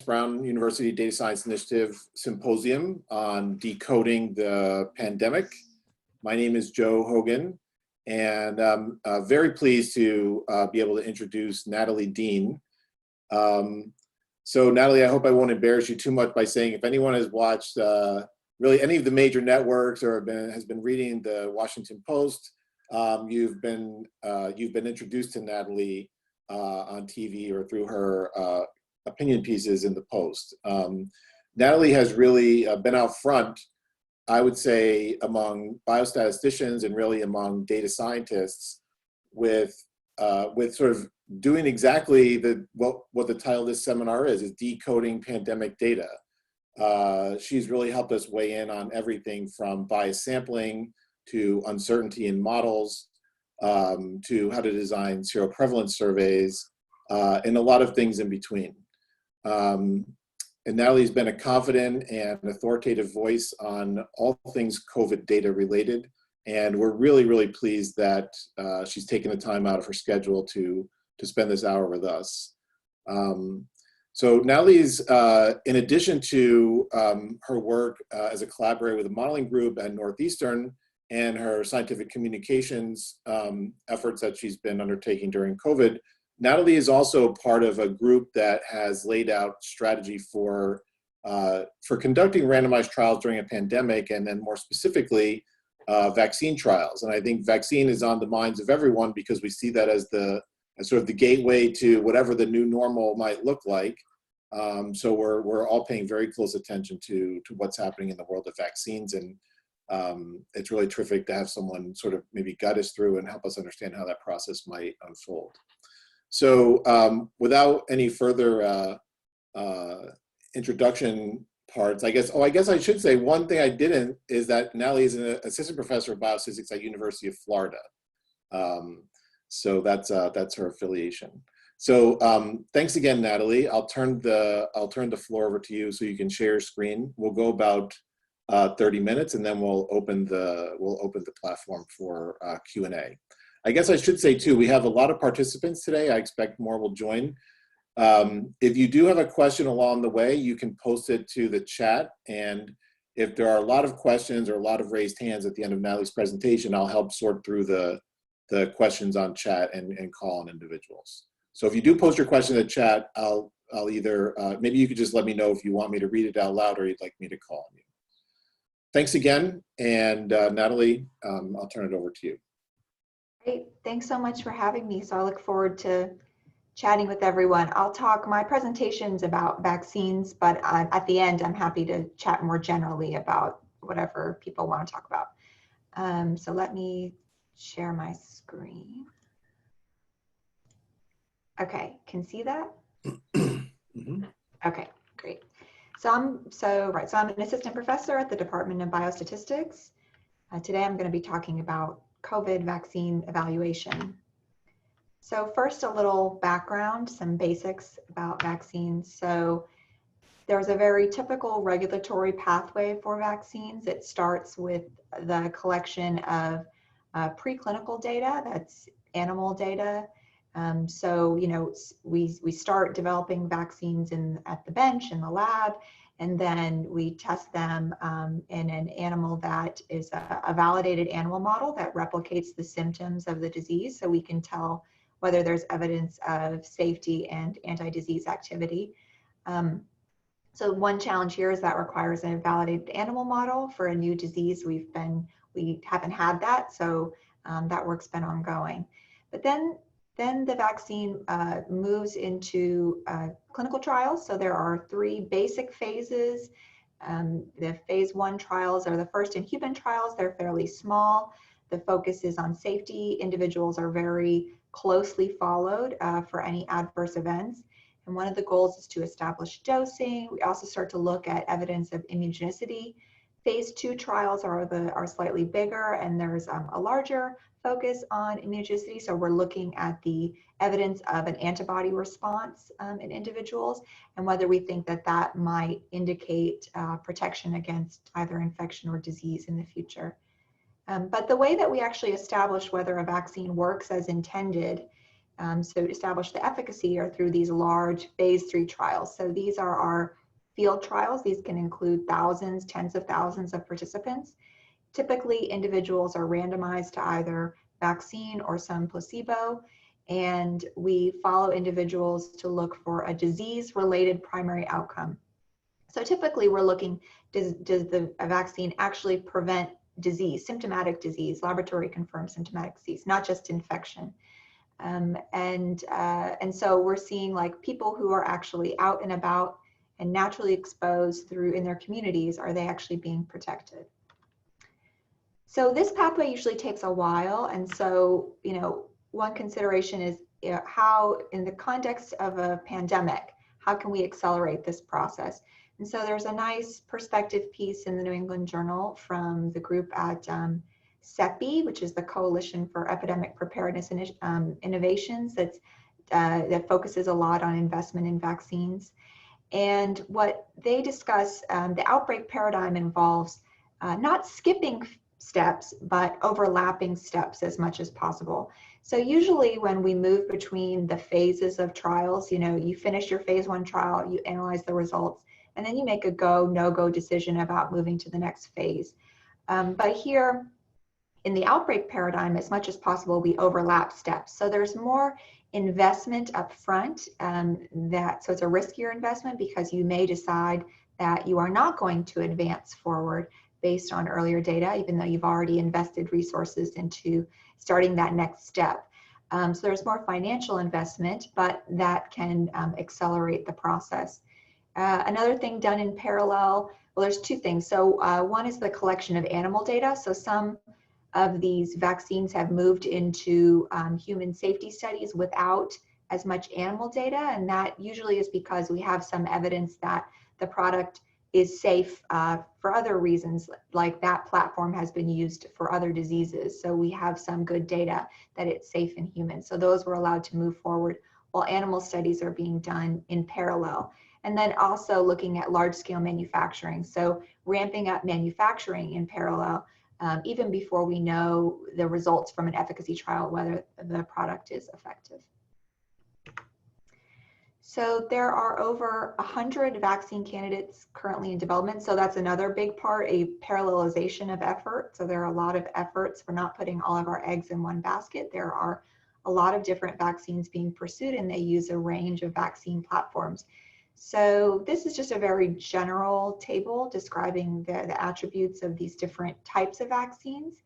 Brown University Data Science Initiative Symposium on Decoding the Pandemic. My name is Joe Hogan, and I'm very pleased to be able to introduce Natalie Dean. So Natalie, I hope I won't embarrass you too much by saying if anyone has watched really any of the major networks or has been reading the Washington Post, you've been introduced to Natalie on TV or through her opinion pieces in the Post. Natalie has really been out front, I would say, among biostatisticians and really among data scientists with sort of doing exactly what the title of this seminar is decoding pandemic data. She's really helped us weigh in on everything from bias sampling to uncertainty in models, to how to design seroprevalence surveys, and a lot of things in between. And Natalie's been a confident and authoritative voice on all things COVID data related. And we're really, really pleased that she's taken the time out of her schedule to spend this hour with us. So Natalie's, in addition to her work as a collaborator with a modeling group at Northeastern and her scientific communications efforts that she's been undertaking during COVID, Natalie is also part of a group that has laid out strategy for conducting randomized trials during a pandemic, and then more specifically, vaccine trials. And I think vaccine is on the minds of everyone because we see that as sort of the gateway to whatever the new normal might look like. So we're all paying very close attention to what's happening in the world of vaccines, and it's really terrific to have someone sort of maybe guide us through and help us understand how that process might unfold. So without any further introduction parts, I guess I should say one thing I didn't is that Natalie is an assistant professor of biophysics at University of Florida. So that's her affiliation. So thanks again, Natalie. I'll turn the floor over to you so you can share your screen. We'll go about 30 minutes, and then we'll open the platform for Q&A. I guess I should say too, we have a lot of participants today. I expect more will join. If you do have a question along the way, you can post it to the chat. And if there are a lot of questions or a lot of raised hands at the end of Natalie's presentation, I'll help sort through the questions on chat and call on individuals. So if you do post your question in the chat, I'll either, maybe you could just let me know if you want me to read it out loud or you'd like me to call on you. Thanks again. And Natalie, I'll turn it over to you. Great, thanks so much for having me. So I look forward to chatting with everyone. I'll talk, my presentation's about vaccines, but at the end, I'm happy to chat more generally about whatever people want to talk about. So let me share my screen. Okay, can see that? Mm-hmm. Okay, great. So I'm an assistant professor at the Department of Biostatistics. Today I'm going to be talking about COVID vaccine evaluation. So first, a little background, some basics about vaccines. So there's a very typical regulatory pathway for vaccines. It starts with the collection of preclinical data, that's animal data. So, you know, we start developing vaccines at the bench, in the lab, and then we test them in an animal that is a validated animal model that replicates the symptoms of the disease, so we can tell whether there's evidence of safety and anti-disease activity. So one challenge here is that requires a validated animal model for a new disease. We haven't had that, so that work's been ongoing. But then the vaccine moves into clinical trials. So there are 3 basic phases. The phase 1 trials are the first in human trials. They're fairly small. The focus is on safety. Individuals are very closely followed for any adverse events. And one of the goals is to establish dosing. We also start to look at evidence of immunogenicity. Phase 2 trials are slightly bigger, and there's a larger focus on immunogenicity. So we're looking at the evidence of an antibody response in individuals and whether we think that that might indicate protection against either infection or disease in the future. But the way that we actually establish whether a vaccine works as intended So to establish the efficacy are through these large phase 3 trials. So these are our field trials. These can include thousands, tens of thousands of participants. Typically, individuals are randomized to either vaccine or some placebo, and we follow individuals to look for a disease-related primary outcome. So typically, we're looking, does the vaccine actually prevent disease, symptomatic disease, laboratory confirmed symptomatic disease, not just infection. And so we're seeing like people who are actually out and about and naturally exposed through in their communities, are they actually being protected? So this pathway usually takes a while. And so, one consideration is how, in the context of a pandemic, how can we accelerate this process? And so there's a nice perspective piece in the New England Journal from the group at CEPI, which is the Coalition for Epidemic Preparedness Innovations, that focuses a lot on investment in vaccines. And what they discuss, the outbreak paradigm involves not skipping steps, but overlapping steps as much as possible. So usually when we move between the phases of trials, you finish your phase 1 trial, you analyze the results, and then you make a go, no-go decision about moving to the next phase. But here in the outbreak paradigm, as much as possible, we overlap steps. So there's more investment up front, so it's a riskier investment because you may decide that you are not going to advance forward based on earlier data, even though you've already invested resources into starting that next step. So there's more financial investment, but that can accelerate the process. Another thing done in parallel, well, there's two things. So one is the collection of animal data. So some of these vaccines have moved into human safety studies without as much animal data, and that usually is because we have some evidence that the product is safe for other reasons, like that platform has been used for other diseases. So we have some good data that it's safe in humans. So those were allowed to move forward while animal studies are being done in parallel. And then also looking at large-scale manufacturing. So ramping up manufacturing in parallel, even before we know the results from an efficacy trial, whether the product is effective. So there are over 100 vaccine candidates currently in development. So that's another big part, a parallelization of effort. So there are a lot of efforts. We're not putting all of our eggs in one basket. There are a lot of different vaccines being pursued, and they use a range of vaccine platforms. So this is just a very general table describing the attributes of these different types of vaccines.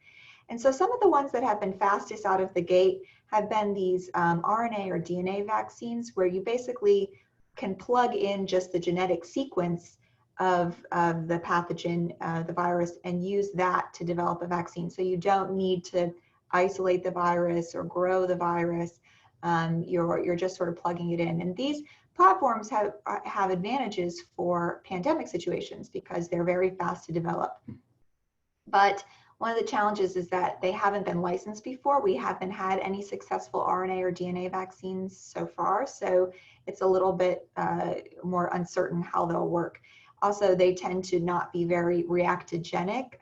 And so some of the ones that have been fastest out of the gate have been these RNA or DNA vaccines, where you basically can plug in just the genetic sequence of the pathogen, the virus, and use that to develop a vaccine. So you don't need to isolate the virus or grow the virus. You're just sort of plugging it in. And these platforms have advantages for pandemic situations because they're very fast to develop. But one of the challenges is that they haven't been licensed before. We haven't had any successful RNA or DNA vaccines so far, so it's a little bit more uncertain how they'll work. Also, they tend to not be very reactogenic,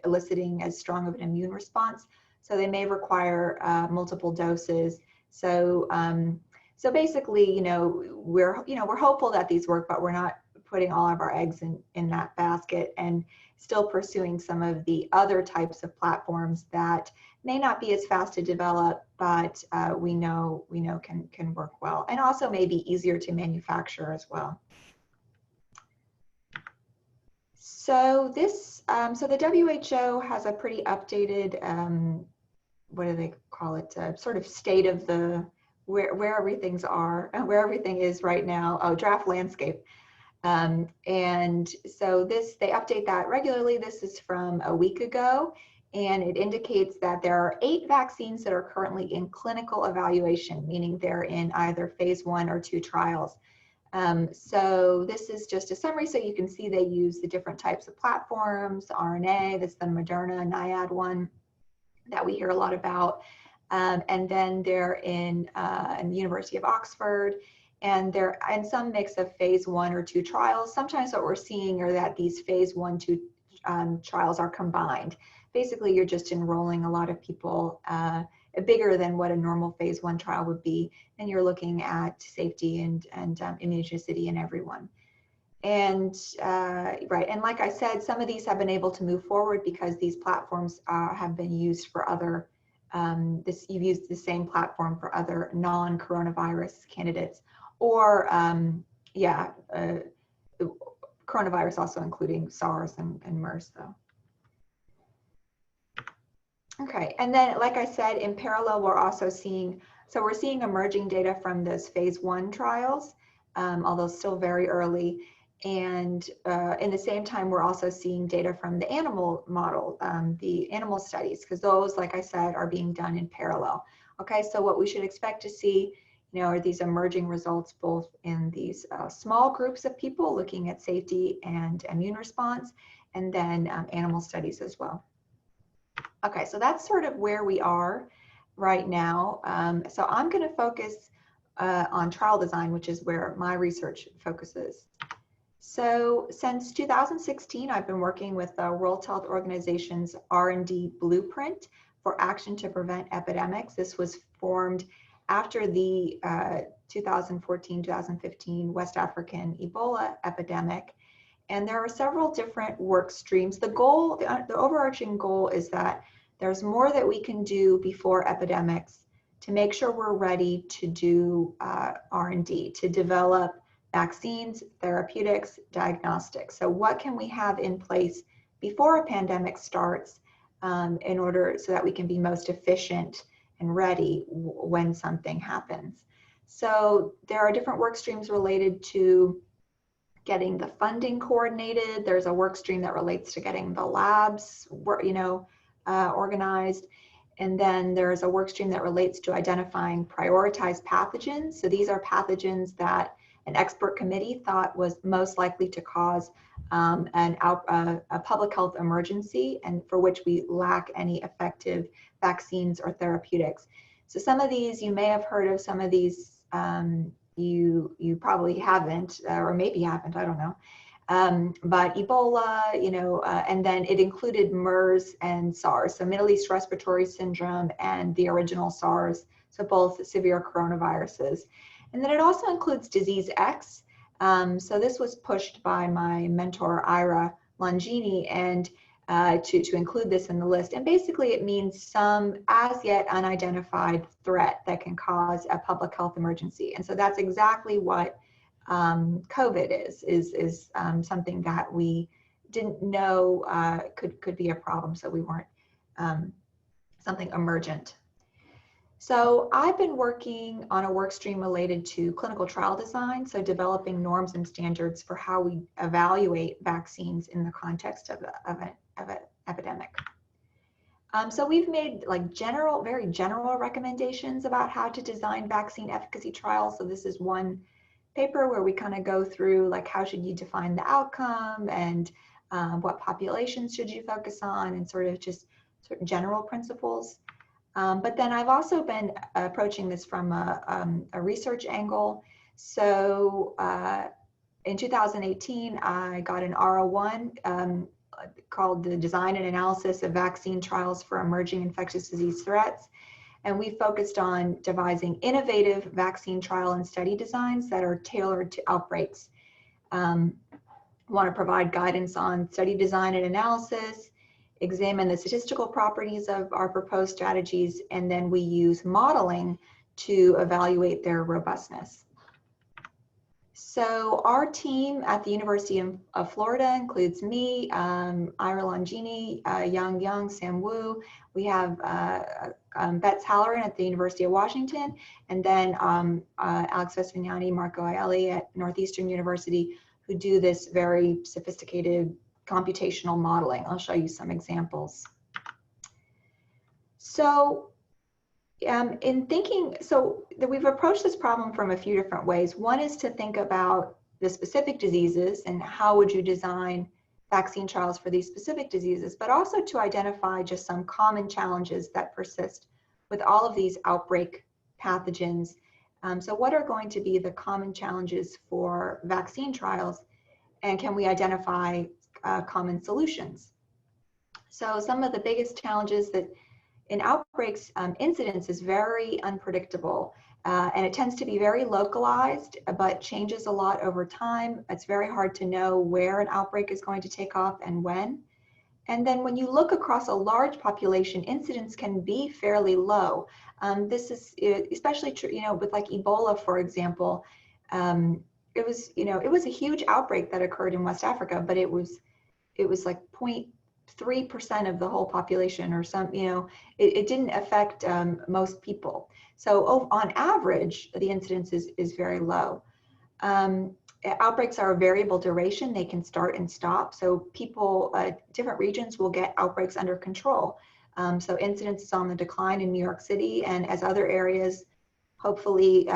eliciting as strong of an immune response, so they may require multiple doses. So basically, we're hopeful that these work, but we're not putting all of our eggs in that basket, and still pursuing some of the other types of platforms that may not be as fast to develop, but we know can work well, and also may be easier to manufacture as well. So so the WHO has a pretty updated, what do they call it? Sort of state of where everything is right now. Draft landscape. And so they update that regularly. This is from a week ago, and it indicates that there are 8 vaccines that are currently in clinical evaluation, meaning they're in either phase 1 or 2 trials. So this is just a summary, so you can see they use the different types of platforms. RNA, that's the Moderna NIAID one that we hear a lot about, and then they're in the University of Oxford. And they're in some mix of phase 1 or 2 trials. Sometimes what we're seeing are that these phase 1-2 trials are combined. Basically, you're just enrolling a lot of people. bigger than what a normal phase 1 trial would be, and you're looking at safety and immunogenicity in everyone. And right, and like I said, some of these have been able to move forward because these platforms have been used for other, you've used the same platform for other non-coronavirus candidates, or coronavirus also including SARS and MERS though. Okay, and then like I said, in parallel, we're also seeing, so we're seeing emerging data from those phase 1 trials, although still very early. And in the same time, we're also seeing data from the animal model, the animal studies, because those, like I said, are being done in parallel. Okay, so what we should expect to see, are these emerging results both in these small groups of people looking at safety and immune response, and then animal studies as well. Okay, so that's sort of where we are right now. So I'm going to focus on trial design, which is where my research focuses. So since 2016, I've been working with the World Health Organization's R&D blueprint for action to prevent epidemics. This was formed after the 2014-2015 West African Ebola epidemic. And there are several different work streams. The goal, the overarching goal is that there's more that we can do before epidemics to make sure we're ready to do R&D, to develop vaccines, therapeutics, diagnostics. So what can we have in place before a pandemic starts in order so that we can be most efficient and ready when something happens? So there are different work streams related to getting the funding coordinated. There's a work stream that relates to getting the labs, organized. And then there's a work stream that relates to identifying prioritized pathogens. So these are pathogens that an expert committee thought was most likely to cause a public health emergency, and for which we lack any effective vaccines or therapeutics. So some of these, you may have heard of some of these, you probably haven't, or maybe haven't, I don't know. But Ebola, and then it included MERS and SARS, so Middle East Respiratory Syndrome and the original SARS, so both severe coronaviruses. And then it also includes disease X. So this was pushed by my mentor, Ira Longini, and to include this in the list. And basically it means some as yet unidentified threat that can cause a public health emergency. And so that's exactly what COVID is something that we didn't know could be a problem, so we weren't something emergent. So I've been working on a work stream related to clinical trial design, so developing norms and standards for how we evaluate vaccines in the context of an epidemic. So we've made very general recommendations about how to design vaccine efficacy trials. So this is one paper where we kind of go through how should you define the outcome, and what populations should you focus on, and sort of general principles. But then I've also been approaching this from a research angle. So in 2018, I got an R01 called the Design and Analysis of Vaccine Trials for Emerging Infectious Disease Threats. And we focused on devising innovative vaccine trial and study designs that are tailored to outbreaks. Want to provide guidance on study design and analysis, examine the statistical properties of our proposed strategies, and then we use modeling to evaluate their robustness. So our team at the University of Florida includes me, Ira Longini, Yang, Sam Wu. We have Betts Halloran at the University of Washington, and then Alex Vesvignani, Marco Aielli at Northeastern University, who do this very sophisticated computational modeling. I'll show you some examples. So we've approached this problem from a few different ways. One is to think about the specific diseases and how would you design vaccine trials for these specific diseases, but also to identify just some common challenges that persist with all of these outbreak pathogens. So what are going to be the common challenges for vaccine trials, and can we identify common solutions? So some of the biggest challenges that in outbreaks, incidence is very unpredictable, and it tends to be very localized, but changes a lot over time. It's very hard to know where an outbreak is going to take off and when. And then when you look across a large population, incidence can be fairly low. This is especially true, with like Ebola, for example. It was a huge outbreak that occurred in West Africa, but it was like 0.3% of the whole population, or it didn't affect most people. So on average, the incidence is very low. Outbreaks are a variable duration. They can start and stop. So different regions will get outbreaks under control. So incidence is on the decline in New York City, and as other areas hopefully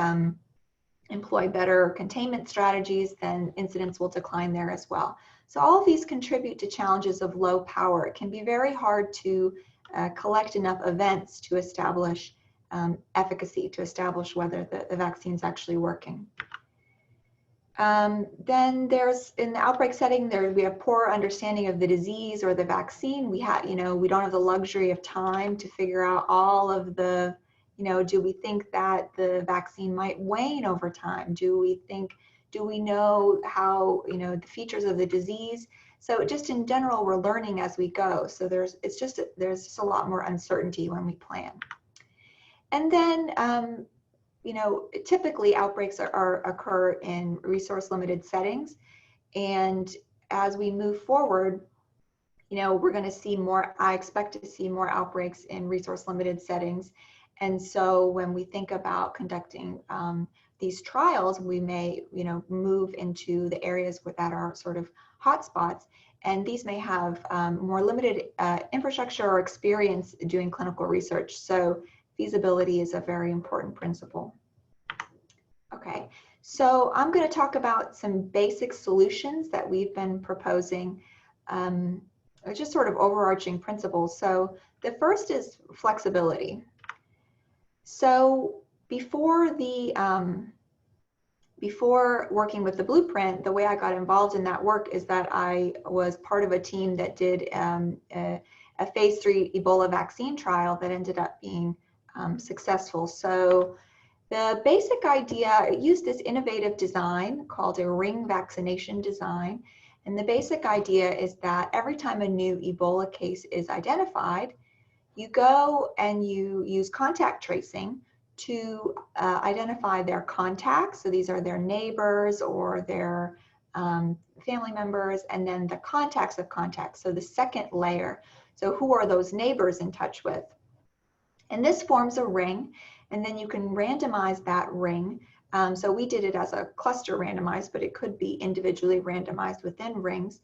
employ better containment strategies, then incidence will decline there as well. So all of these contribute to challenges of low power. It can be very hard to collect enough events to establish efficacy, to establish whether the vaccine's actually working. Then there's, in the outbreak setting, we have poor understanding of the disease or the vaccine. We don't have the luxury of time to figure out all of the, do we think that the vaccine might wane over time? Do we know how, the features of the disease? So just in general, we're learning as we go. So there's just a lot more uncertainty when we plan. And then, typically outbreaks occur in resource-limited settings. And as we move forward, we're going to see more, I expect to see more outbreaks in resource-limited settings. And so when we think about conducting these trials, we may, move into the areas that are sort of hotspots. And these may have more limited infrastructure or experience doing clinical research. So feasibility is a very important principle. Okay, so I'm going to talk about some basic solutions that we've been proposing, just sort of overarching principles. So the first is flexibility. So before working with the blueprint, the way I got involved in that work is that I was part of a team that did a phase 3 Ebola vaccine trial that ended up being successful. So the basic idea, it used this innovative design called a ring vaccination design. And the basic idea is that every time a new Ebola case is identified, you go and you use contact tracing to identify their contacts. So these are their neighbors or their family members, and then the contacts of contacts. So the second layer. So who are those neighbors in touch with? And this forms a ring, and then you can randomize that ring. So we did it as a cluster randomized, but it could be individually randomized within rings,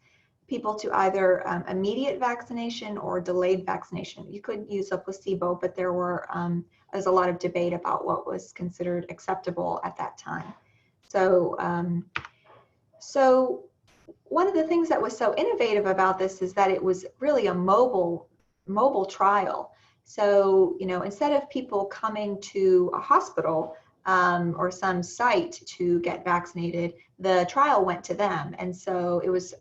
people to either immediate vaccination or delayed vaccination. You could use a placebo, but there's a lot of debate about what was considered acceptable at that time. So, so one of the things that was so innovative about this is that it was really a mobile trial. So, instead of people coming to a hospital or some site to get vaccinated, the trial went to them. And so it was,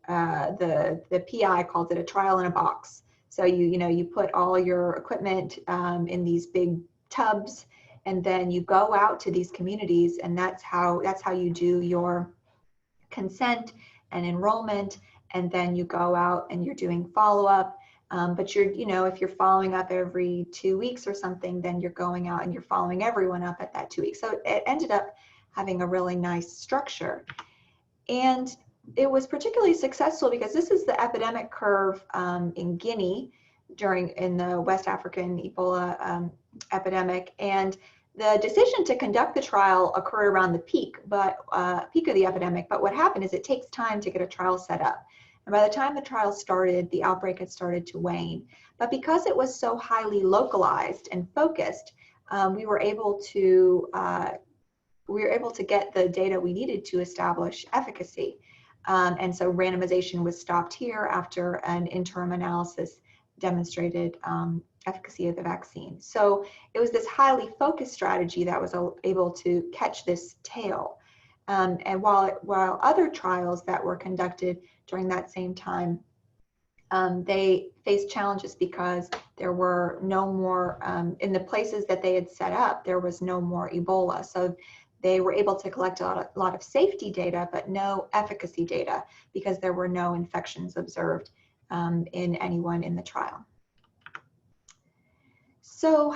the PI called it a trial in a box. So you put all your equipment in these big tubs, and then you go out to these communities, and that's how you do your consent and enrollment. And then you go out and you're doing follow-up. But if you're following up every 2 weeks or something, then you're going out and you're following everyone up at that 2 weeks. So it ended up having a really nice structure. And it was particularly successful because this is the epidemic curve in Guinea in the West African Ebola epidemic. And the decision to conduct the trial occurred around the peak of the epidemic. But what happened is it takes time to get a trial set up. And by the time the trial started, the outbreak had started to wane. But because it was so highly localized and focused, we were able to get the data we needed to establish efficacy. And so randomization was stopped here after an interim analysis demonstrated efficacy of the vaccine. So it was this highly focused strategy that was able to catch this tail. And while other trials that were conducted during that same time They faced challenges because there were no more, in the places that they had set up, there was no more Ebola. So they were able to collect a lot of safety data, but no efficacy data because there were no infections observed in anyone in the trial. So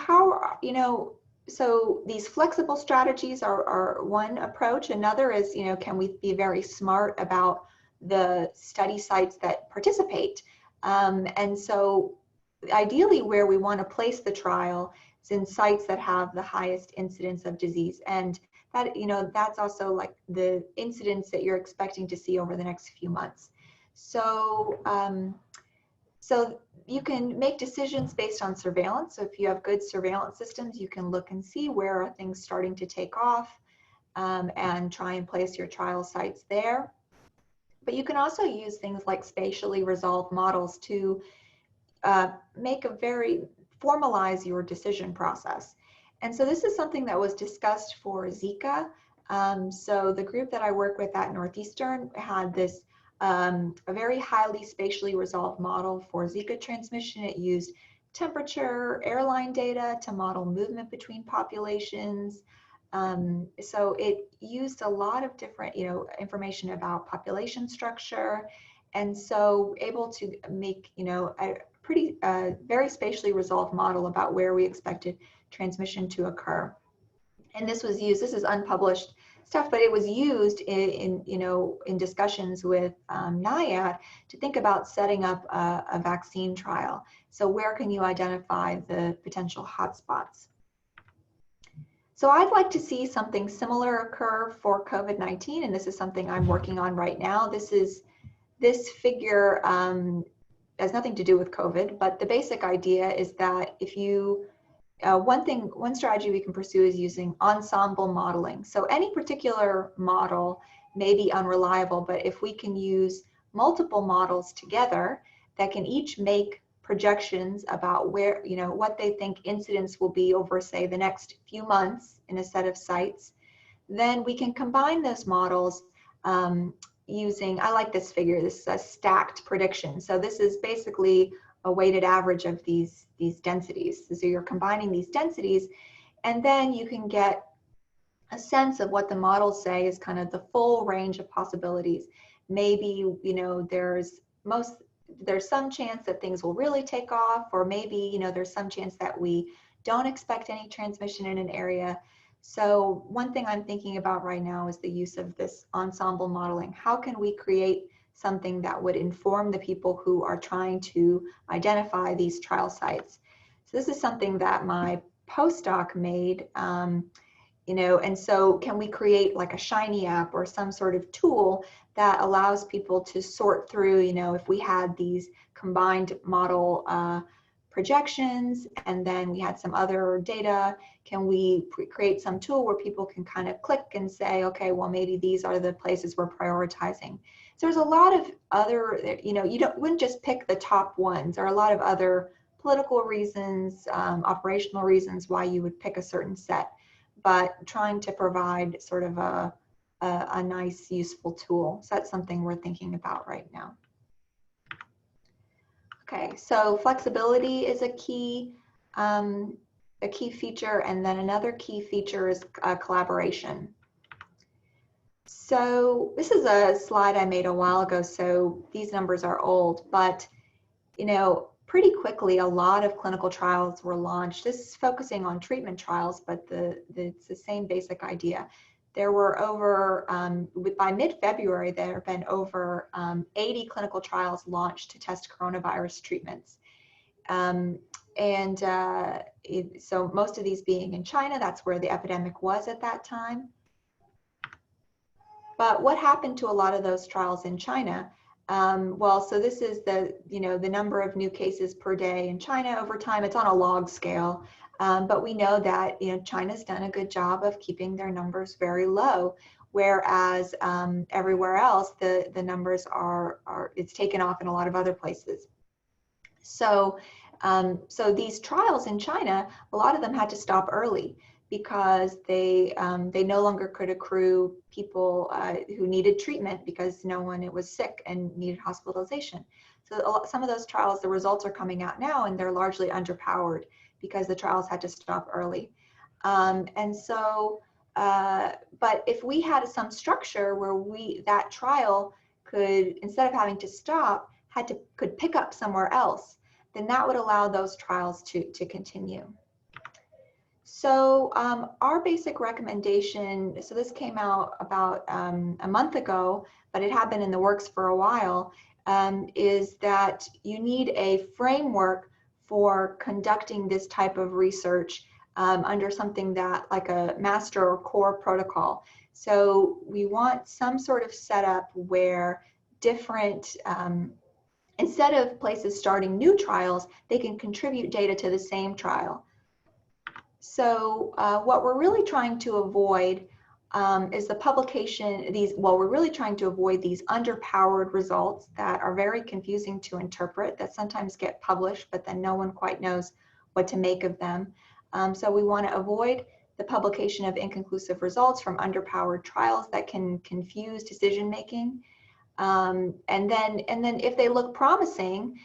so these flexible strategies are one approach. Another is, can we be very smart about the study sites that participate? And so ideally where we want to place the trial is in sites that have the highest incidence of disease. And that, that's also like the incidence that you're expecting to see over the next few months. So, so you can make decisions based on surveillance. So if you have good surveillance systems, you can look and see where are things starting to take off and try and place your trial sites there. But you can also use things like spatially resolved models to formalize your decision process. And so this is something that was discussed for Zika. So the group that I work with at Northeastern had this a very highly spatially resolved model for Zika transmission. It used temperature, airline data to model movement between populations. So it used a lot of different, information about population structure, and so able to make, a pretty very spatially resolved model about where we expected transmission to occur. And this was used. This is unpublished stuff, but it was used in discussions with NIAID to think about setting up a vaccine trial. So where can you identify the potential hotspots? So I'd like to see something similar occur for COVID-19, and this is something I'm working on right now. This figure has nothing to do with COVID, but the basic idea is that if you one strategy we can pursue is using ensemble modeling. So any particular model may be unreliable, but if we can use multiple models together that can each make projections about where, what they think incidence will be over, say, the next few months in a set of sites, then we can combine those models using, I like this figure, this is a stacked prediction. So this is basically a weighted average of these densities. So you're combining these densities, and then you can get a sense of what the models say is kind of the full range of possibilities. Maybe, there's some chance that things will really take off, or maybe, there's some chance that we don't expect any transmission in an area. So one thing I'm thinking about right now is the use of this ensemble modeling. How can we create something that would inform the people who are trying to identify these trial sites? So this is something that my postdoc made, and so can we create like a Shiny app or some sort of tool that allows people to sort through, if we had these combined model projections and then we had some other data, can we create some tool where people can kind of click and say, okay, well, maybe these are the places we're prioritizing. So there's a lot of other, you wouldn't just pick the top ones. There are a lot of other political reasons, operational reasons why you would pick a certain set, but trying to provide sort of a nice, useful tool. So that's something we're thinking about right now. Okay, so flexibility is a key feature, and then another key feature is collaboration. So this is a slide I made a while ago, so these numbers are old, but pretty quickly a lot of clinical trials were launched. This is focusing on treatment trials, but it's the same basic idea. There were over, by mid-February, there have been over 80 clinical trials launched to test coronavirus treatments. So most of these being in China, that's where the epidemic was at that time. But what happened to a lot of those trials in China? Well, so this is the number of new cases per day in China over time. It's on a log scale, but we know that China's done a good job of keeping their numbers very low, whereas everywhere else the numbers it's taken off in a lot of other places. So so these trials in China, a lot of them had to stop early because they no longer could accrue people who needed treatment because no one was sick and needed hospitalization. So some of those trials, the results are coming out now, and they're largely underpowered because the trials had to stop early. But if we had some structure where that trial could, instead of having to stop, could pick up somewhere else, then that would allow those trials to continue. So our basic recommendation, so this came out about a month ago, but it had been in the works for a while, is that you need a framework for conducting this type of research under something that like a master or core protocol. So we want some sort of setup where different, instead of places starting new trials, they can contribute data to the same trial. So what we're really trying to avoid is the publication, we're really trying to avoid these underpowered results that are very confusing to interpret, that sometimes get published, but then no one quite knows what to make of them. So we want to avoid the publication of inconclusive results from underpowered trials that can confuse decision making. And then if they look promising,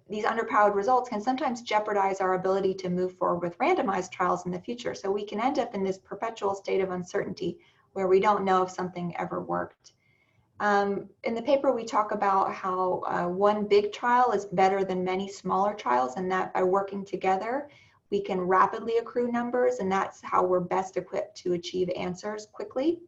these underpowered results can sometimes jeopardize our ability to move forward with randomized trials in the future. So we can end up in this perpetual state of uncertainty where we don't know if something ever worked. In the paper, we talk about how one big trial is better than many smaller trials, and that by working together, we can rapidly accrue numbers, and that's how we're best equipped to achieve answers quickly.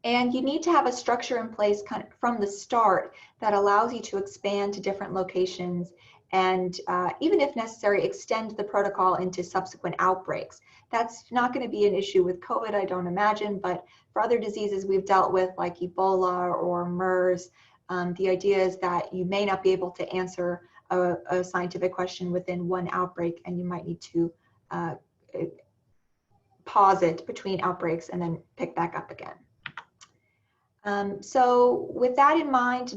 And you need to have a structure in place kind of from the start that allows you to expand to different locations and even if necessary, extend the protocol into subsequent outbreaks. That's not going to be an issue with COVID, I don't imagine, but for other diseases we've dealt with like Ebola or MERS, the idea is that you may not be able to answer a scientific question within one outbreak, and you might need to pause it between outbreaks and then pick back up again. So with that in mind,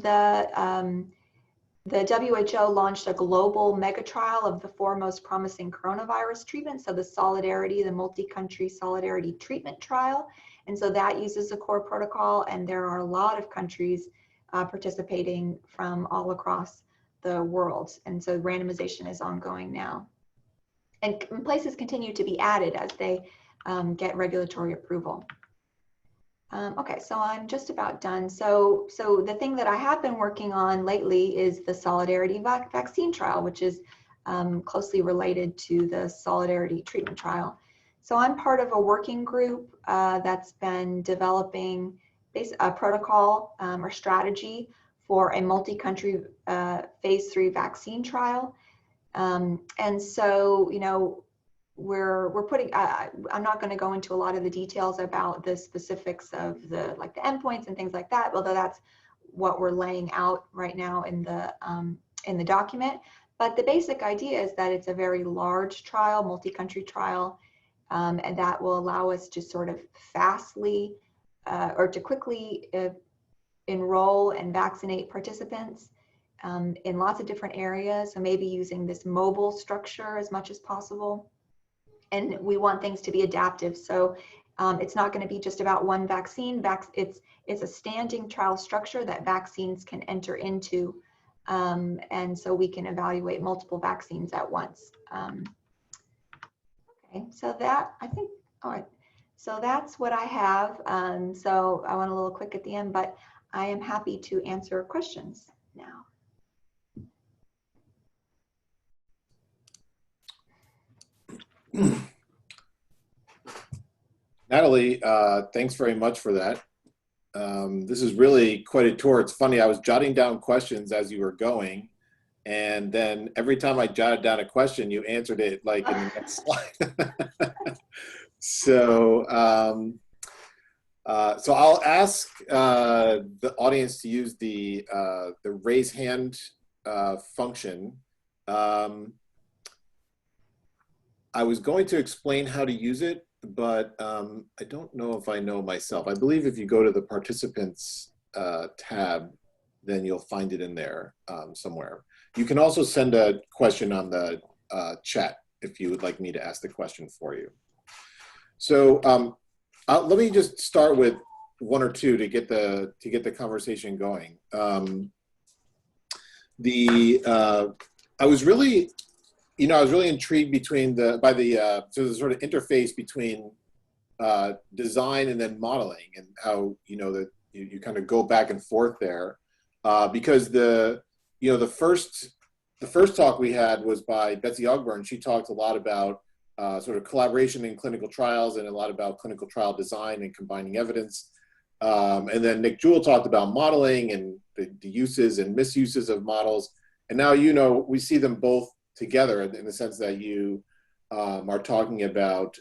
the WHO launched a global mega trial of the 4 most promising coronavirus treatments. So the Solidarity, the multi-country Solidarity treatment trial. And so that uses a core protocol, and there are a lot of countries participating from all across the world. And so randomization is ongoing now. And places continue to be added as they get regulatory approval. Okay, so I'm just about done. So the thing that I have been working on lately is the Solidarity vaccine trial, which is closely related to the Solidarity treatment trial. So I'm part of a working group that's been developing a protocol or strategy for a multi-country phase 3 vaccine trial. And so, you know, we're putting, I'm not going to go into a lot of the details about the specifics of the endpoints and things like that, although that's what we're laying out right now in the document. But the basic idea is that it's a very large trial, multi-country trial, and that will allow us to sort of fastly or to quickly enroll and vaccinate participants in lots of different areas. So maybe using this mobile structure as much as possible. And we want things to be adaptive. So it's not going to be just about one vaccine. It's a standing trial structure that vaccines can enter into. And so we can evaluate multiple vaccines at once. Okay, so that, I think, all right. So that's what I have. So I went a little quick at the end, but I am happy to answer questions now. Natalie, thanks very much for that. This is really quite a tour. It's funny, I was jotting down questions as you were going, and then every time I jotted down a question, you answered it like in the next slide. So I'll ask the audience to use the raise hand function. I was going to explain how to use it, but I don't know if I know myself. I believe if you go to the participants tab, then you'll find it in there somewhere. You can also send a question on the chat if you would like me to ask the question for you. So let me just start with one or two to get the conversation going. I was really, I was really intrigued by the sort of interface between design and then modeling, and how that you kind of go back and forth there, because the first talk we had was by Betsy Ogburn. She talked a lot about sort of collaboration in clinical trials, and a lot about clinical trial design and combining evidence. And then Nick Jewell talked about modeling and the uses and misuses of models. And now, we see them both together in the sense that you are talking about,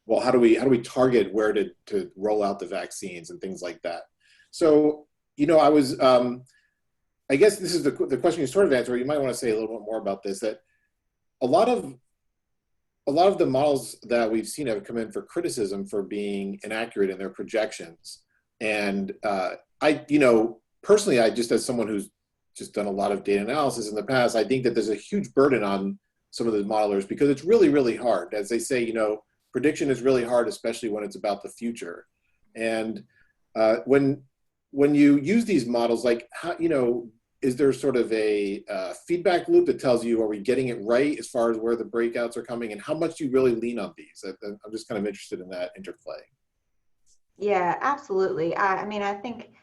well, how do we target where to roll out the vaccines and things like that. So, I was, I guess this is the question you sort of answered. You might want to say a little bit more about this, that a lot of the models that we've seen have come in for criticism for being inaccurate in their projections. And personally, I just, as someone who's just done a lot of data analysis in the past, I think that there's a huge burden on some of the modelers, because it's really, really hard. As they say, prediction is really hard, especially when it's about the future. And when you use these models, like, how, is there sort of a feedback loop that tells you, are we getting it right as far as where the breakouts are coming, and how much do you really lean on these? I'm just kind of interested in that interplay. Yeah, absolutely. I mean, I think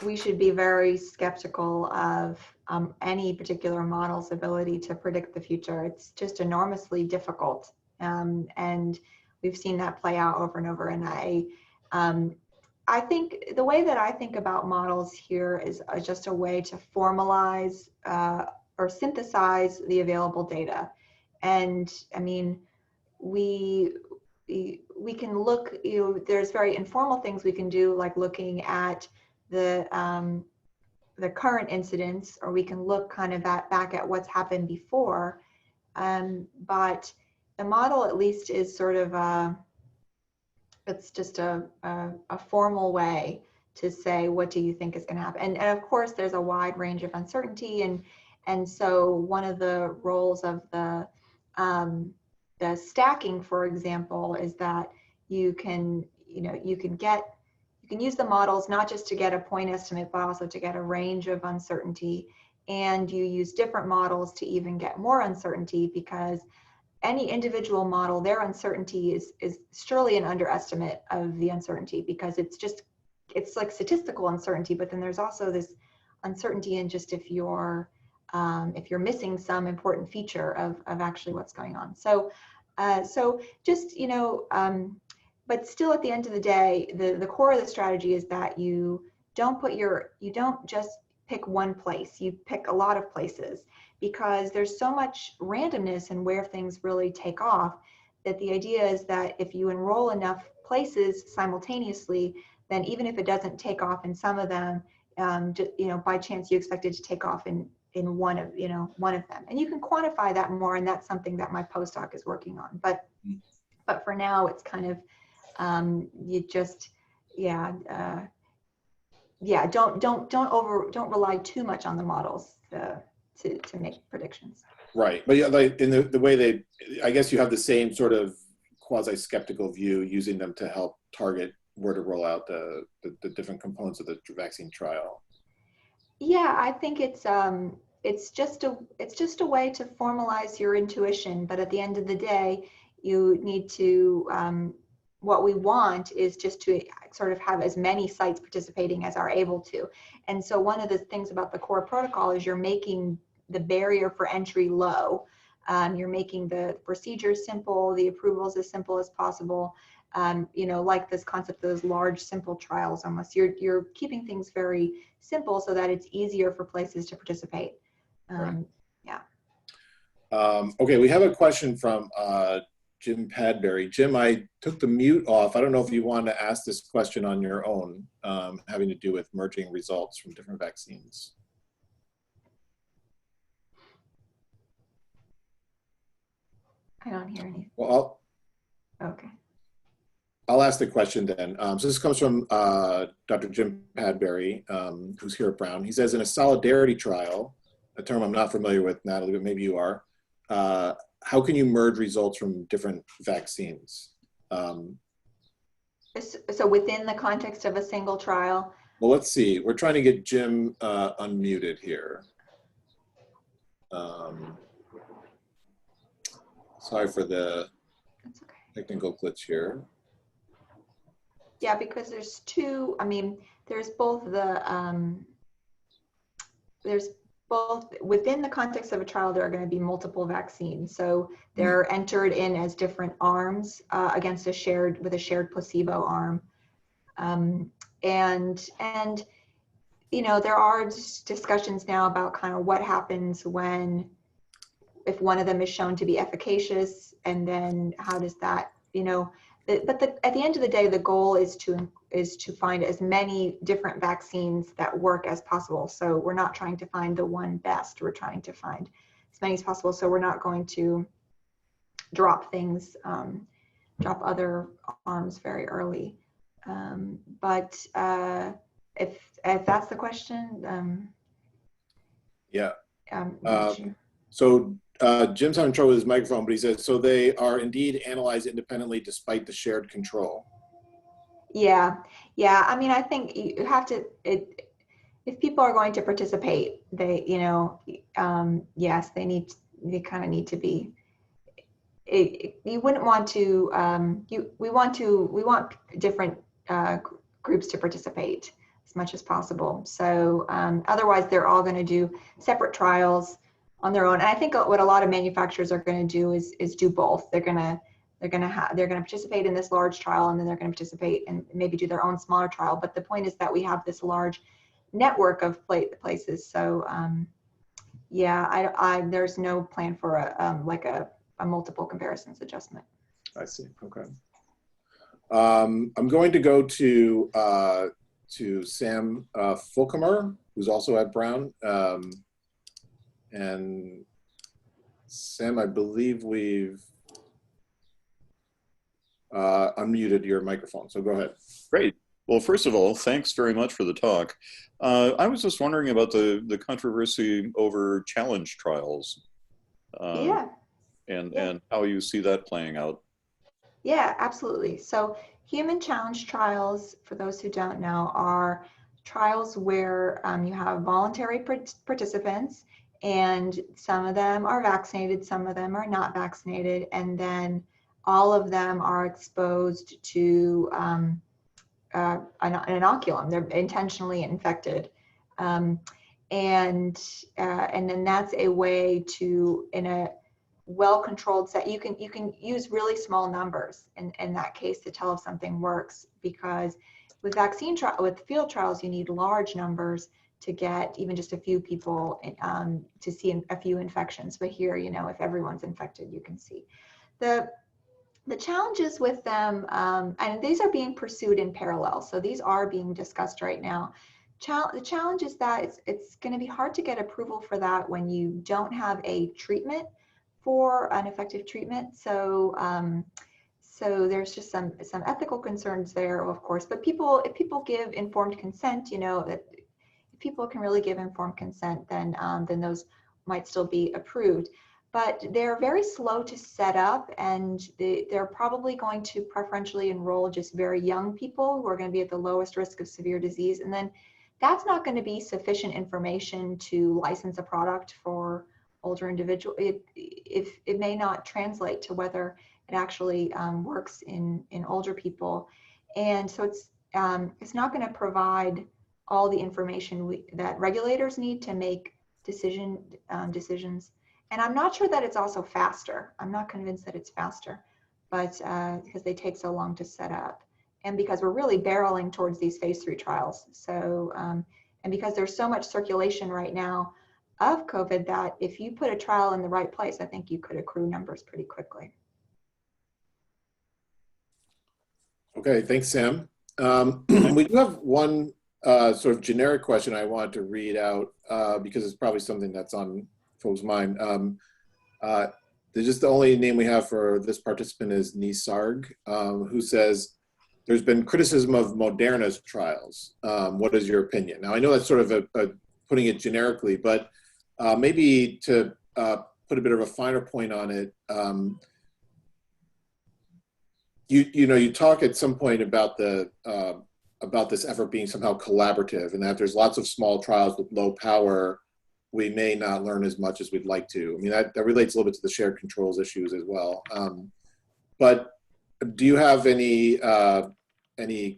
we should be very skeptical of any particular model's ability to predict the future. It's just enormously difficult. And we've seen that play out over and over. And I think the way that I think about models here is just a way to formalize or synthesize the available data. And I mean, we can look, there's very informal things we can do, like looking at the current incidence, or we can look kind of back at what's happened before. But the model, at least, is sort of it's just a formal way to say, what do you think is going to happen? And of course, there's a wide range of uncertainty, and so one of the roles of the stacking, for example, is that you can use the models not just to get a point estimate, but also to get a range of uncertainty. And you use different models to even get more uncertainty, because any individual model, their uncertainty is surely an underestimate of the uncertainty, because it's like statistical uncertainty, but then there's also this uncertainty in just if you're missing some important feature of actually what's going on. So just, but still, at the end of the day, the core of the strategy is that you don't just pick one place, you pick a lot of places, because there's so much randomness in where things really take off, that the idea is that if you enroll enough places simultaneously, then even if it doesn't take off in some of them, by chance you expect it to take off in one of them. And you can quantify that more, and that's something that my postdoc is working on. But for now, it's kind of don't rely too much on the models to make predictions. Right, but yeah, like in the way I guess you have the same sort of quasi-skeptical view, using them to help target where to roll out the different components of the vaccine trial. Yeah, I think it's just a way to formalize your intuition, but at the end of the day, you need to what we want is just to sort of have as many sites participating as are able to. And so one of the things about the core protocol is you're making the barrier for entry low. You're making the procedures simple, the approvals as simple as possible. Like this concept of those large, simple trials almost. You're keeping things very simple so that it's easier for places to participate. Right. Yeah. Okay, we have a question from Jim Padbury. Jim, I took the mute off. I don't know if you want to ask this question on your own, having to do with merging results from different vaccines. I don't hear anything. Well, Okay. I'll ask the question then. So this comes from Dr. Jim Padbury, who's here at Brown. He says, in a solidarity trial, a term I'm not familiar with, Natalie, but maybe you are, how can you merge results from different vaccines? So within the context of a single trial, Well, let's see. We're trying to get Jim unmuted here. Sorry for the That's okay. technical glitch here. Yeah, because there's two, I mean, there's both within the context of a trial, there are going to be multiple vaccines. So they're entered in as different arms against with a shared placebo arm. And there are discussions now about kind of what happens if one of them is shown to be efficacious, and then how does that, at the end of the day, the goal is to find as many different vaccines that work as possible. So we're not trying to find the one best. We're trying to find as many as possible. So we're not going to drop other arms very early. But if that's the question, yeah. Sure. So Jim's having trouble with his microphone, but he says, so they are indeed analyzed independently despite the shared control. Yeah. I mean, I think you have to, if people are going to participate, they, yes, they kind of need to be, you wouldn't want to, we want different groups to participate as much as possible. So otherwise they're all going to do separate trials on their own. And I think what a lot of manufacturers are going to do is do both. They're going to participate in this large trial, and then they're going to participate and maybe do their own smaller trial. But the point is that we have this large network of places. So there's no plan for a multiple comparisons adjustment. I see. Okay. I'm going to go to Sam Fulcomer, who's also at Brown. And Sam, I believe we've unmuted your microphone, so go ahead. Great. Well, first of all, thanks very much for the talk. I was just wondering about the controversy over challenge trials. And how you see that playing out. Yeah, absolutely. So human challenge trials, for those who don't know, are trials where you have voluntary participants, and some of them are vaccinated, some of them are not vaccinated, and then all of them are exposed to an inoculum. They're intentionally infected. And then that's a way to, in a well-controlled set, you can use really small numbers in that case to tell if something works, because with with field trials, you need large numbers to get even just a few people to see a few infections. But here, if everyone's infected, you can see. The challenges with them, and these are being pursued in parallel, so these are being discussed right now. The challenge is that it's going to be hard to get approval for that when you don't have a treatment for an effective treatment. So there's just some ethical concerns there, of course. But if people give informed consent, that if people can really give informed consent, then those might still be approved. But they're very slow to set up, and they're probably going to preferentially enroll just very young people who are going to be at the lowest risk of severe disease. And then that's not going to be sufficient information to license a product for older individual. It may not translate to whether it actually works in older people. And so it's not going to provide all the information that regulators need to make decisions. And I'm not sure that it's also faster. I'm not convinced that it's faster, but because they take so long to set up, and because we're really barreling towards these phase 3 trials. So, and because there's so much circulation right now of COVID, that if you put a trial in the right place, I think you could accrue numbers pretty quickly. Okay, thanks, Sam. We do have one sort of generic question I wanted to read out because it's probably something that's on folks' mind. Just the only name we have for this participant is Nisarg, who says, there's been criticism of Moderna's trials. What is your opinion? Now, I know that's sort of putting it generically, but maybe to put a bit of a finer point on it, you talk at some point about the about this effort being somehow collaborative, and that there's lots of small trials with low power, we may not learn as much as we'd like to. I mean, that relates a little bit to the shared controls issues as well. But do you have any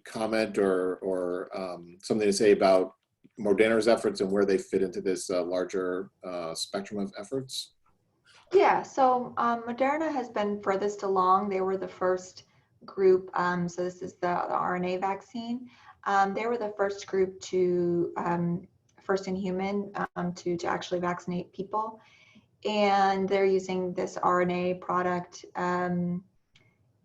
comment or something to say about Moderna's efforts and where they fit into this larger spectrum of efforts? Yeah, so Moderna has been furthest along. They were the first group, so this is the RNA vaccine. They were the first group to, first in human, to actually vaccinate people. And they're using this RNA product.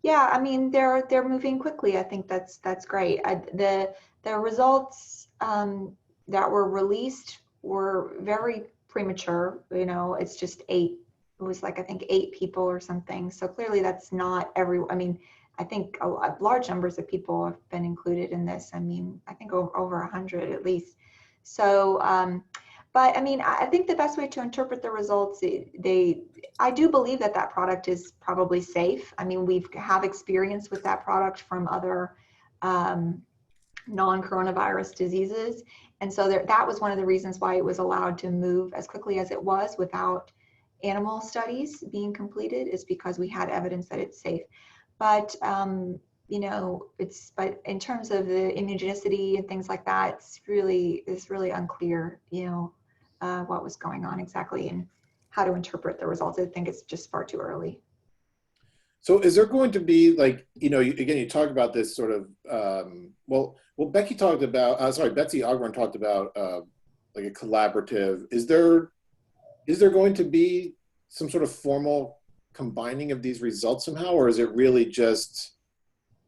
Yeah, I mean, they're moving quickly. I think that's great. The results that were released were very premature. You know, it's just 8. It was like, I think 8 people or something. So clearly that's not I mean, I think large numbers of people have been included in this. I mean, I think over 100 at least. So, but I mean, I think the best way to interpret the results, I do believe that product is probably safe. I mean, we have experience with that product from other non-coronavirus diseases. And so that was one of the reasons why it was allowed to move as quickly as it was without animal studies being completed, is because we had evidence that it's safe. But you know, but in terms of the immunogenicity and things like that, it's really unclear, you know, what was going on exactly and how to interpret the results. I think it's just far too early. So is there going to be, like, you know, again, you talked about this sort of, well, Betsy Ogburn talked about like a collaborative. Is there going to be some sort of formal combining of these results somehow, or is it really just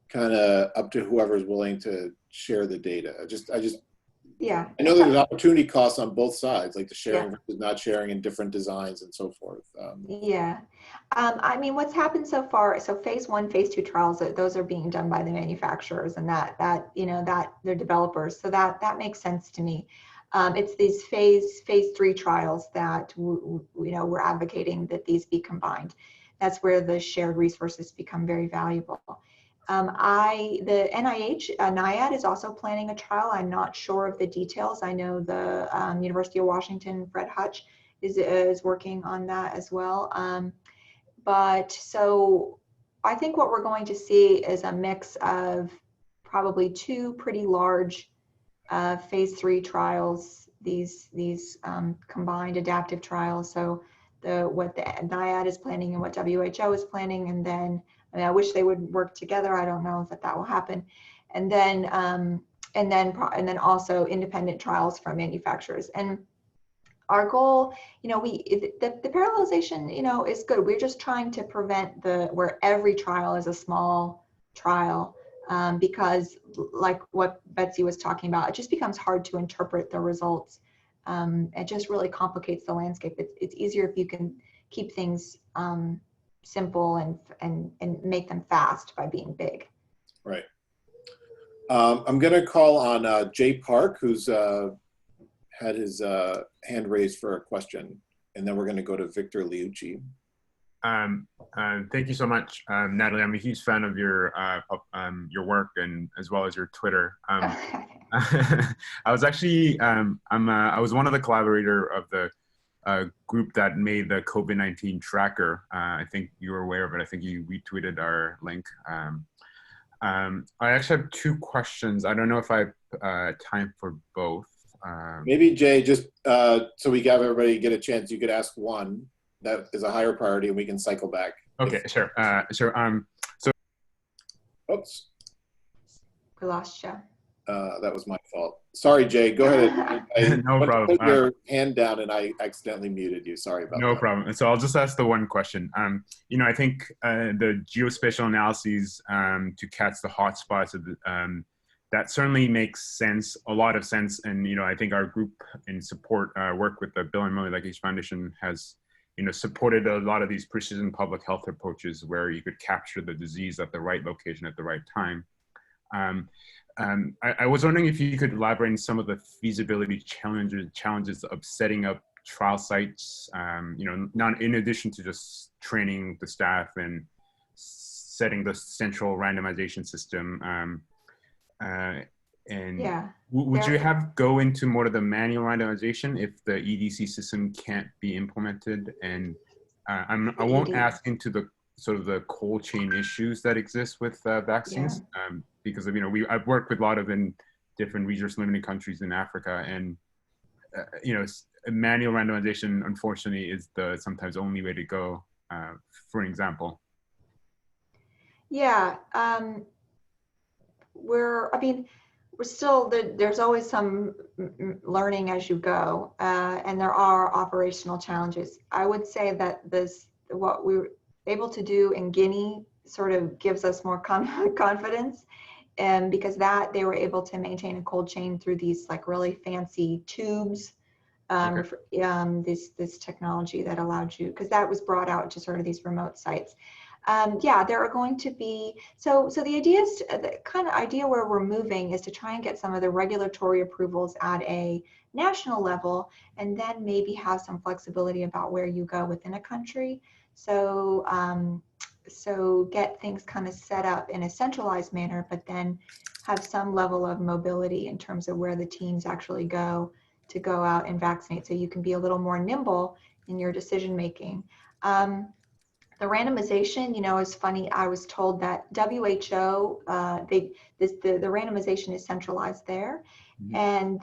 kind of up to whoever's willing to share the data? Yeah. I know there's opportunity costs on both sides, like the sharing versus not sharing in different designs and so forth. Yeah. I mean, what's happened so far, so phase 1, phase 2 trials, those are being done by the manufacturers and that you know, that they're developers. So that makes sense to me. It's these phase 3 trials that you know, we're advocating that these be combined. That's where the shared resources become very valuable. The NIH, NIAID is also planning a trial. I'm not sure of the details. I know the University of Washington, Fred Hutch is working on that as well. But so I think what we're going to see is a mix of probably 2 pretty large phase 3 trials, these combined adaptive trials. So what the NIAID is planning and what WHO is planning, and then, I mean, I wish they would work together. I don't know if that will happen. And then also independent trials from manufacturers. And our goal, you know, the parallelization, you know, is good. We're just trying to prevent where every trial is a small trial, because like what Betsy was talking about, it just becomes hard to interpret the results. It just really complicates the landscape. It's easier if you can keep things simple and make them fast by being big. Right. I'm going to call on Jay Park, who's had his hand raised for a question, and then we're going to go to Victor Liucci. Thank you so much, Natalie. I'm a huge fan of your work and as well as your Twitter. I was actually I was one of the collaborator of the group that made the COVID-19 tracker. I think you were aware of it. I think you retweeted our link. I actually have 2 questions. I don't know if I have time for both. Maybe Jay, just so we have everybody get a chance, you could ask one that is a higher priority, and we can cycle back. Okay, sure. So. Oops. We lost you. That was my fault. Sorry, Jay. Go ahead. No problem. Put your hand down, and I accidentally muted you. Sorry about that. No problem. So I'll just ask the one question. You know, I think the geospatial analyses to catch the hotspots of the, that certainly makes sense, a lot of sense. And you know, I think our group in support work with the Bill and Melinda Gates Foundation has, you know, supported a lot of these precision public health approaches where you could capture the disease at the right location at the right time. I was wondering if you could elaborate on some of the feasibility challenges of setting up trial sites, you know, not in addition to just training the staff and setting the central randomization system. And Yeah. would you have go into more of the manual randomization if the EDC system can't be implemented? And I won't ask into the sort of the cold chain issues that exist with vaccines, because of, I've worked with a lot of in different resource limited countries in Africa, and manual randomization unfortunately is the sometimes only way to go, for an example. Yeah, we're still, there's always some learning as you go, and there are operational challenges. I would say that what we were able to do in Guinea sort of gives us more confidence, and because they were able to maintain a cold chain through these like really fancy tubes, this technology that allowed you, because that was brought out to sort of these remote sites. There are going to be, so the idea is, the kind of idea where we're moving is to try and get some of the regulatory approvals at a national level, and then maybe have some flexibility about where you go within a country. So, so get things kind of set up in a centralized manner, but then have some level of mobility in terms of where the teams actually go to go out and vaccinate. So you can be a little more nimble in your decision making. The randomization, is funny. I was told that WHO, the randomization is centralized there, and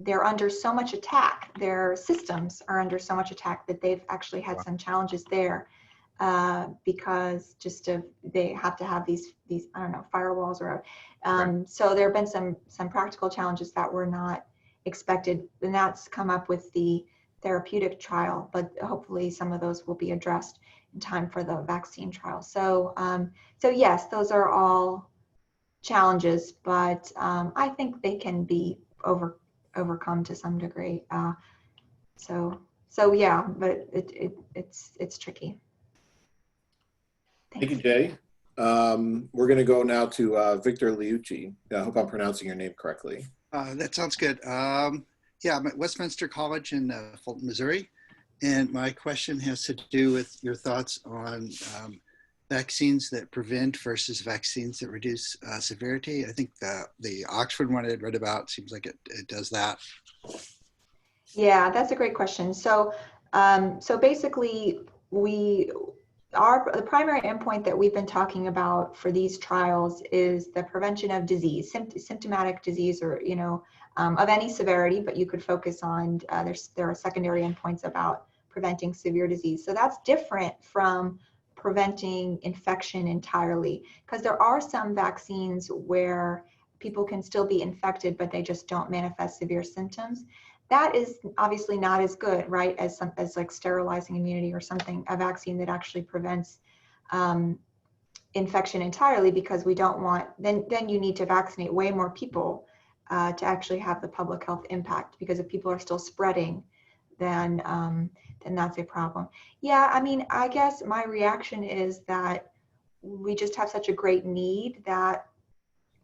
they're under so much attack. Their systems are under so much attack that they've actually had some challenges there, because they have to have these I don't know, firewalls or so there have been some practical challenges that were not expected, and that's come up with the therapeutic trial, but hopefully some of those will be addressed in time for the vaccine trial. So, so yes, those are all challenges, but I think they can be overcome to some degree. So yeah, but it's tricky. Thank you, Jay. We're going to go now to Victor Liucci. I hope I'm pronouncing your name correctly. That sounds good. Yeah, I'm at Westminster College in Fulton, Missouri. And my question has to do with your thoughts on vaccines that prevent versus vaccines that reduce severity. I think the Oxford one I had read about seems like it does that. Yeah, that's a great question. So, so basically, the primary endpoint that we've been talking about for these trials is the prevention of disease, symptomatic disease, or of any severity, but you could focus on, there are secondary endpoints about preventing severe disease. So that's different from preventing infection entirely, because there are some vaccines where people can still be infected, but they just don't manifest severe symptoms. That is obviously not as good, right, as like sterilizing immunity or something, a vaccine that actually prevents infection entirely, because we don't want, then you need to vaccinate way more people to actually have the public health impact, because if people are still spreading, then that's a problem. Yeah, I mean, I guess my reaction is that we just have such a great need that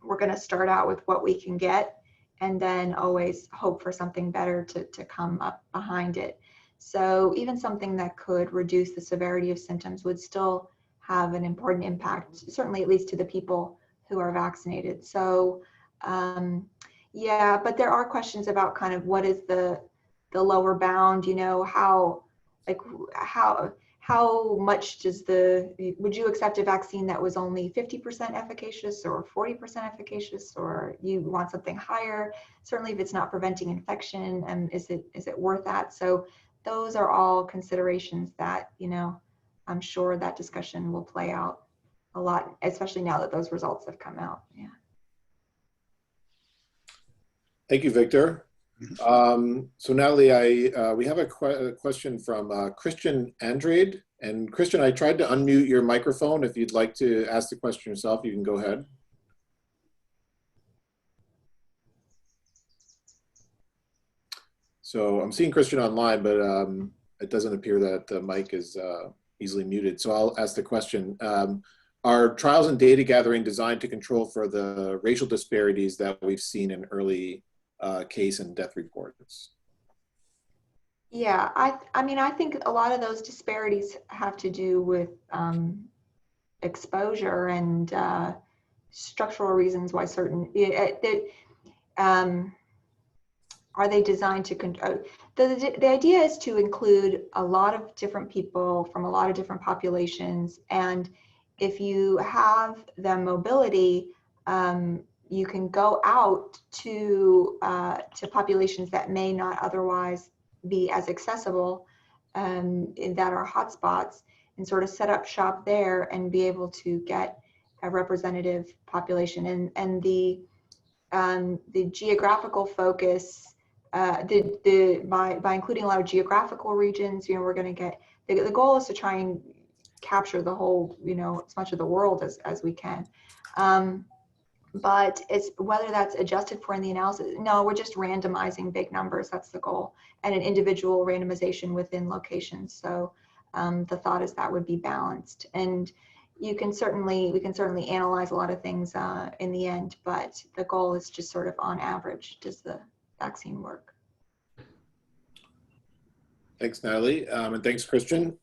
we're going to start out with what we can get, and then always hope for something better to come up behind it. So even something that could reduce the severity of symptoms would still have an important impact, certainly at least to the people who are vaccinated. So yeah, but there are questions about kind of what is the lower bound, how much would you accept a vaccine that was only 50% efficacious or 40% efficacious, or you want something higher? Certainly if it's not preventing infection, is it worth that? So those are all considerations that, I'm sure that discussion will play out a lot, especially now that those results have come out. Yeah. Thank you, Victor. So Natalie, we have a question from Christian Andrade. And Christian, I tried to unmute your microphone. If you'd like to ask the question yourself, you can go ahead. So I'm seeing Christian online, but it doesn't appear that the mic is easily muted. So I'll ask the question. Are trials and data gathering designed to control for the racial disparities that we've seen in early case and death reports? Yeah, I mean, I think a lot of those disparities have to do with exposure and structural reasons why certain, are they designed to, the idea is to include a lot of different people from a lot of different populations. And if you have the mobility, you can go out to populations that may not otherwise be as accessible, that are hotspots, and sort of set up shop there and be able to get a representative population. And the geographical focus, by including a lot of geographical regions, we're going to get, the goal is to try and capture the whole, as much of the world as we can. But it's whether that's adjusted for in the analysis. No, we're just randomizing big numbers. That's the goal, and an individual randomization within locations. So the thought is that would be balanced, and we can certainly analyze a lot of things in the end. But the goal is just sort of on average, does the vaccine work? Thanks, Natalie, and thanks, Christian.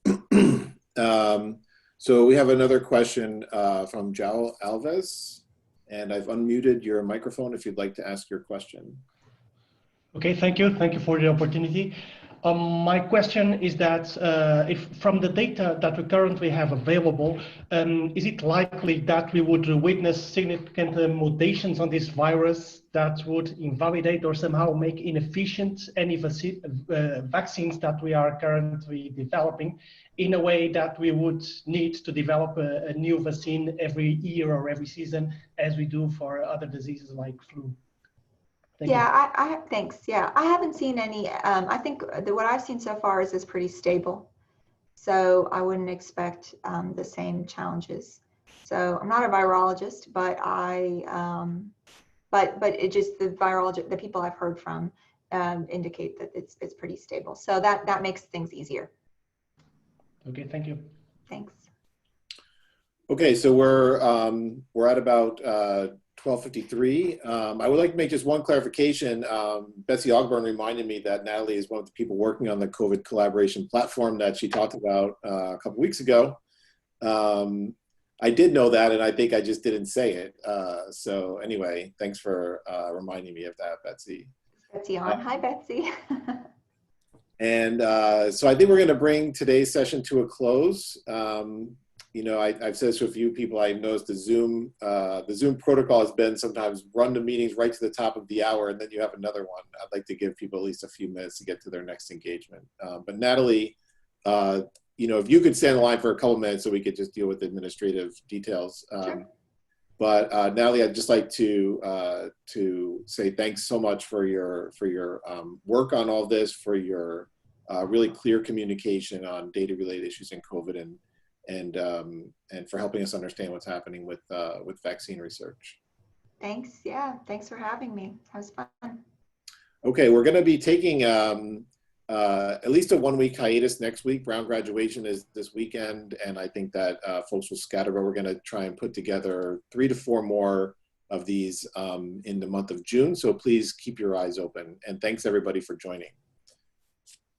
So we have another question from João Alves, and I've unmuted your microphone if you'd like to ask your question. Okay, thank you. Thank you for the opportunity. My question is that if from the data that we currently have available, is it likely that we would witness significant mutations on this virus that would invalidate or somehow make inefficient any vaccines that we are currently developing, in a way that we would need to develop a new vaccine every year or every season, as we do for other diseases like flu? Thanks. Yeah, I haven't seen any. I think what I've seen so far is pretty stable. So I wouldn't expect the same challenges. So I'm not a virologist, but but it just, the people I've heard from indicate that it's pretty stable. So that makes things easier. Okay, thank you. Thanks. Okay, so we're at about 12:53. I would like to make just one clarification. Betsy Ogburn reminded me that Natalie is one of the people working on the COVID collaboration platform that she talked about a couple weeks ago. I did know that, and I think I just didn't say it. So anyway, thanks for reminding me of that, Betsy. Betsy on. Hi, Betsy. And so I think we're going to bring today's session to a close. I've said this to a few people. I noticed the Zoom protocol has been sometimes run the meetings right to the top of the hour, and then you have another one. I'd like to give people at least a few minutes to get to their next engagement. But Natalie, if you could stand in line for a couple minutes so we could just deal with administrative details. Sure. But Natalie, I'd just like to say thanks so much for your work on all this, for your really clear communication on data-related issues in COVID, and for helping us understand what's happening with vaccine research. Thanks. Yeah. Thanks for having me. That was fun. Okay, we're going to be taking at least a 1 week hiatus next week. Brown graduation is this weekend, and I think that folks will scatter, but we're going to try and put together 3 to 4 more of these in the month of June. So please keep your eyes open, and thanks everybody for joining.